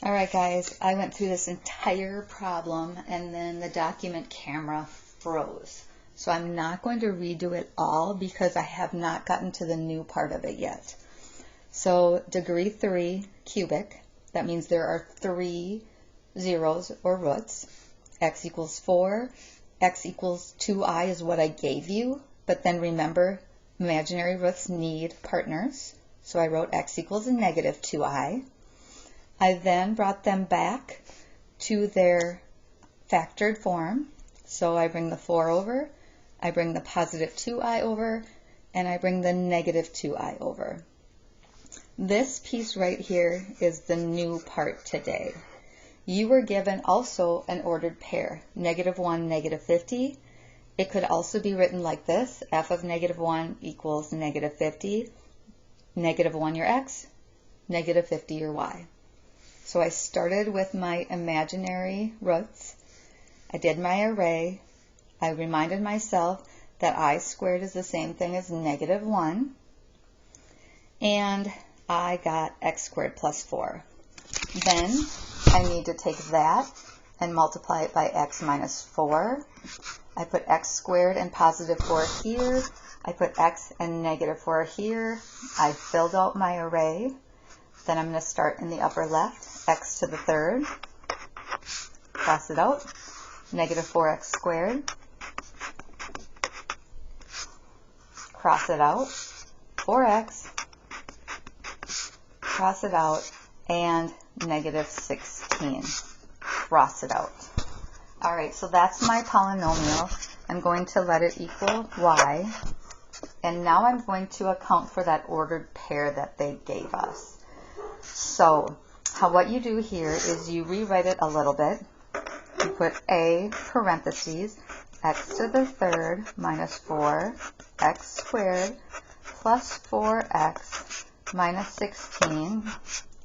All right, guys, I went through this entire problem and then the document camera froze. So I'm not going to redo it all because I have not gotten to the new part of it yet. So degree 3 cubic, that means there are 3 zeros or roots. X equals 4, x equals 2i is what I gave you, but then remember, imaginary roots need partners. So I wrote x equals a negative 2i. I then brought them back to their factored form. So I bring the 4 over, I bring the positive 2i over, and I bring the negative 2i over. This piece right here is the new part today. You were given also an ordered pair, -1, -50. It could also be written like this, f of -1 equals -50, -1 your x, -50 your y. So I started with my imaginary roots. I did my array. I reminded myself that I squared is the same thing as -1. And I got x squared plus 4. Then I need to take that and multiply it by x minus 4. I put x squared and positive 4 here. I put x and -4 here. I filled out my array. Then I'm going to start in the upper left, x to the third, cross it out, -4x squared, cross it out, 4x, cross it out, and -16, cross it out. All right, so that's my polynomial. I'm going to let it equal y, and now I'm going to account for that ordered pair that they gave us. So what you do here is you rewrite it a little bit. You put a parentheses x to the third minus 4x squared plus 4x minus 16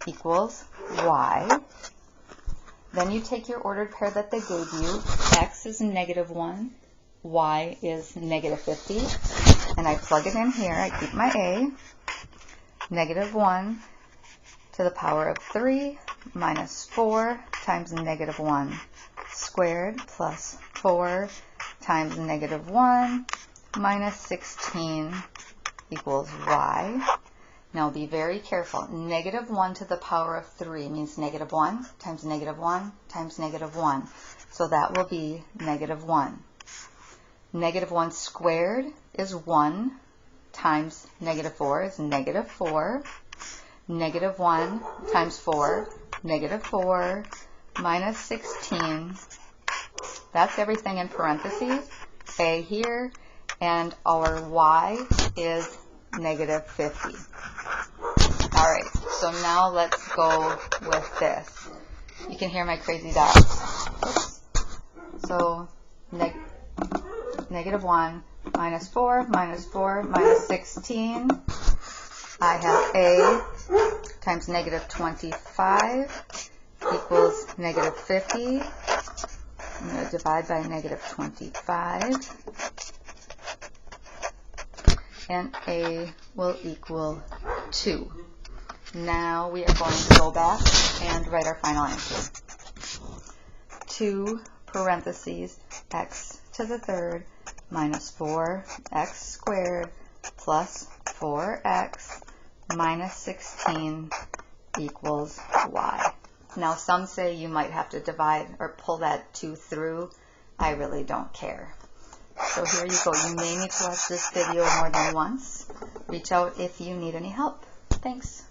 equals y. Then you take your ordered pair that they gave you. X is -1, y is -50, and I plug it in here. I keep my a, -1 to the power of 3 minus 4 times -1 squared plus 4 times -1 minus 16 equals y. Now be very careful. -1 to the power of 3 means -1 times -1 times -1. So that will be -1. -1 squared is 1 times -4 is -4. -1 times 4, -4, minus 16. That's everything in parentheses. A here, and our y is -50. All right, so now let's go with this. You can hear my crazy dog. Oops. So -1 minus 4 minus 4 minus 16. I have a times -25 equals -50. I'm going to divide by -25. And a will equal 2. Now we are going to go back and write our final answer. 2 parentheses x to the third minus 4x squared plus 4x minus 16 equals y. Now some say you might have to divide or pull that 2 through. I really don't care. So here you go. You may need to watch this video more than once. Reach out if you need any help. Thanks.